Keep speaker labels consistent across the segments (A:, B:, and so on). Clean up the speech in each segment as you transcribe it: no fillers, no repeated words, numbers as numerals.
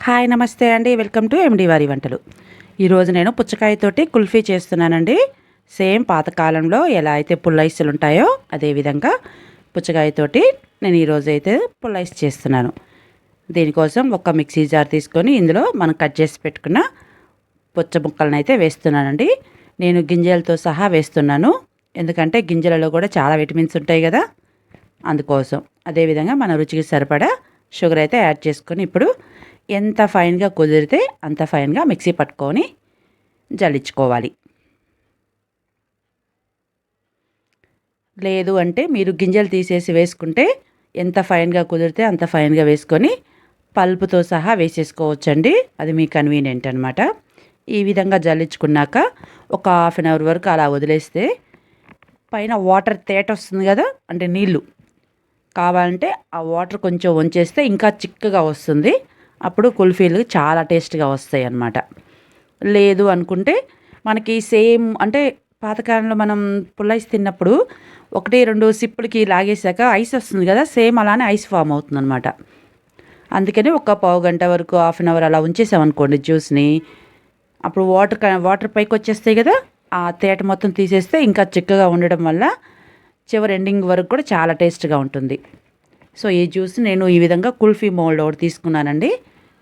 A: Hi నమస్తే అండి, welcome to MD వారి వంటలు. ఈరోజు నేను పుచ్చకాయతోటి కుల్ఫీ చేస్తున్నానండి. సేమ్ పాతకాలంలో ఎలా అయితే పుల్లైసులు ఉంటాయో అదేవిధంగా పుచ్చకాయతోటి నేను ఈరోజు అయితే పుల్లైస్ చేస్తున్నాను. దీనికోసం ఒక మిక్సీ జార్ తీసుకొని ఇందులో మనం కట్ చేసి పెట్టుకున్న పుచ్చ ముక్కలను అయితే వేస్తున్నానండి. నేను గింజలతో సహా వేస్తున్నాను, ఎందుకంటే గింజలలో కూడా చాలా విటమిన్స్ ఉంటాయి కదా, అందుకోసం. అదేవిధంగా మన రుచికి సరిపడా షుగర్ అయితే యాడ్ చేసుకొని ఇప్పుడు ఎంత ఫైన్గా కుదిరితే అంత ఫైన్గా మిక్సీ పట్టుకొని జల్లించుకోవాలి. లేదు అంటే మీరు గింజలు తీసేసి వేసుకుంటే ఎంత ఫైన్గా కుదిరితే అంత ఫైన్గా వేసుకొని పల్పుతో సహా వేసేసుకోవచ్చండి, అది మీ కన్వీనియంట్ అనమాట. ఈ విధంగా జల్లించుకున్నాక ఒక హాఫ్ అన్ అవర్ వరకు అలా వదిలేస్తే పైన వాటర్ తేట వస్తుంది కదా, అంటే నీళ్ళు కావాలంటే ఆ వాటర్ కొంచెం వంచేస్తే ఇంకా చిక్కగా వస్తుంది. అప్పుడు కుల్ఫీలు చాలా టేస్ట్గా వస్తాయి అన్నమాట. లేదు అనుకుంటే మనకి సేమ్ అంటే పాతకాలంలో మనం పుల్లైస్ తిన్నప్పుడు 1-2 సిప్పులకి లాగేశాక ఐస్ వస్తుంది కదా, సేమ్ అలానే ఐస్ ఫామ్ అవుతుంది అనమాట. అందుకని ఒక పావు గంట వరకు హాఫ్ అన్ అవర్ అలా ఉంచేసామనుకోండి జ్యూస్ని, అప్పుడు వాటర్ పైకి వచ్చేస్తాయి కదా, ఆ తేట మొత్తం తీసేస్తే ఇంకా చిక్కగా ఉండడం వల్ల చివరి ఎండింగ్ వరకు కూడా చాలా టేస్ట్గా ఉంటుంది. సో ఈ జ్యూస్ నేను ఈ విధంగా కుల్ఫీ మోల్డ్ ఒకటి తీసుకున్నానండి,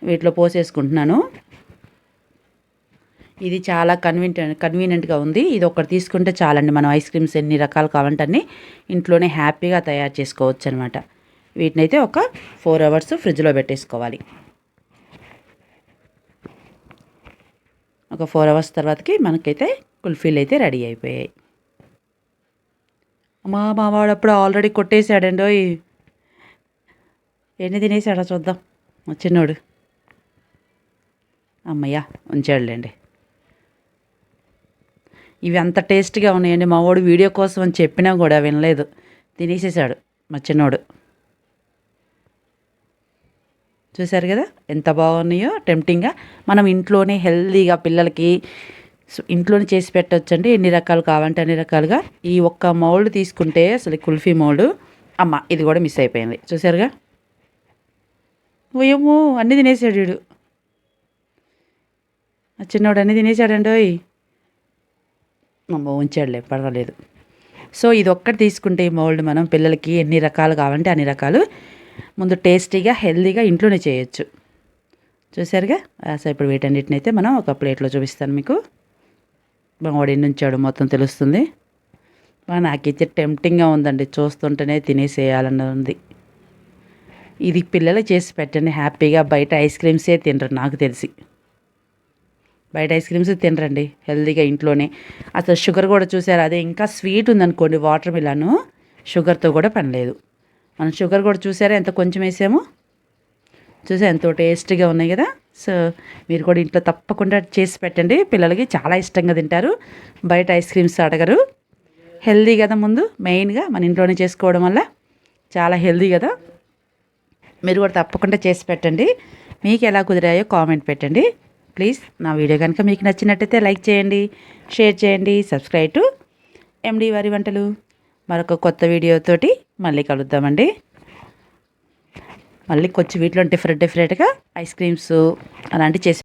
A: వీటిలో పోసేసుకుంటున్నాను. ఇది చాలా కన్వీనియంట్గా ఉంది. ఇది ఒకటి తీసుకుంటే చాలండి, మనం ఐస్ క్రీమ్స్ ఎన్ని రకాలు కావాలంటే అన్నీ ఇంట్లోనే హ్యాపీగా తయారు చేసుకోవచ్చు అనమాట. వీటిని అయితే ఒక 4 అవర్స్ ఫ్రిడ్జ్లో పెట్టేసుకోవాలి. ఒక 4 అవర్స్ తర్వాతకి మనకైతే కుల్ఫీలు అయితే రెడీ అయిపోయాయి. మా వాడు అప్పుడు ఆల్రెడీ కొట్టేశాడండి. ఎన్ని తినేసాడో చూద్దాం చిన్నోడు. అమ్మయ్య ఉంచాడులేండి. ఇవి అంత టేస్ట్గా ఉన్నాయండి. మా వాడు వీడియో కోసం అని చెప్పినా కూడా వినలేదు, తినేసేసాడు మా చిన్నోడు. చూశారు కదా ఎంత బాగున్నాయో, టెంప్టింగ్గా. మనం ఇంట్లోనే హెల్తీగా పిల్లలకి ఇంట్లోనే చేసి పెట్టవచ్చండి, ఎన్ని రకాలు కావాలంటే అన్ని రకాలుగా. ఈ ఒక్క మౌల్డ్ తీసుకుంటే అసలు కుల్ఫీ మౌల్డ్, అమ్మ ఇది కూడా మిస్ అయిపోయింది చూసారుగా. ఓయమ్మో అన్నీ తినేసాడు వీడు, చిన్నోడు అన్నీ తినేసాడండి. అమ్మ ఉంచాడులే పర్వాలేదు. సో ఇది ఒక్కటి తీసుకుంటే ఈ మౌల్డ్ మనం పిల్లలకి ఎన్ని రకాలు కావాలంటే అన్ని రకాలు ముందు టేస్టీగా హెల్తీగా ఇంట్లోనే చేయొచ్చు. చూసారుగా. సో ఇప్పుడు వీటన్నిటిని అయితే మనం ఒక ప్లేట్లో చూపిస్తాను మీకు. వాడు ఎన్ని ఉంచాడు మొత్తం తెలుస్తుంది. నాకైతే టెంప్టింగ్గా ఉందండి, చూస్తుంటేనే తినేసేయాలని ఉంది. ఇది పిల్లలు చేసి పెట్టండి హ్యాపీగా. బయట ఐస్ క్రీమ్సే తినరు నాకు తెలిసి, బయట ఐస్ క్రీమ్స్ తినరండి, హెల్తీగా ఇంట్లోనే. అసలు షుగర్ కూడా చూసారు, అదే ఇంకా స్వీట్ ఉందనుకోండి వాటర్ మిలాను, షుగర్తో కూడా పని లేదు. మనం షుగర్ కూడా చూసారా ఎంత కొంచెం వేసాము, చూసా ఎంతో టేస్టీగా ఉన్నాయి కదా. సో మీరు కూడా ఇంట్లో తప్పకుండా చేసి పెట్టండి, పిల్లలకి చాలా ఇష్టంగా తింటారు. బయట ఐస్ క్రీమ్స్ అడగరు. హెల్తీ కదా, ముందు మెయిన్గా మన ఇంట్లోనే చేసుకోవడం వల్ల చాలా హెల్తీ కదా. మీరు కూడా తప్పకుండా చేసి పెట్టండి. మీకు ఎలా కుదిరాయో కామెంట్ పెట్టండి ప్లీజ్. నా వీడియో కనుక మీకు నచ్చినట్టయితే లైక్ చేయండి, షేర్ చేయండి, సబ్స్క్రైబ్ టు ఎండి వారి వంటలు. మరొక కొత్త వీడియోతోటి మళ్ళీ కలుద్దామండి. మళ్ళీ కొంచెం వీటిలో డిఫరెంట్గా ఐస్ క్రీమ్స్ అలాంటివి చేసి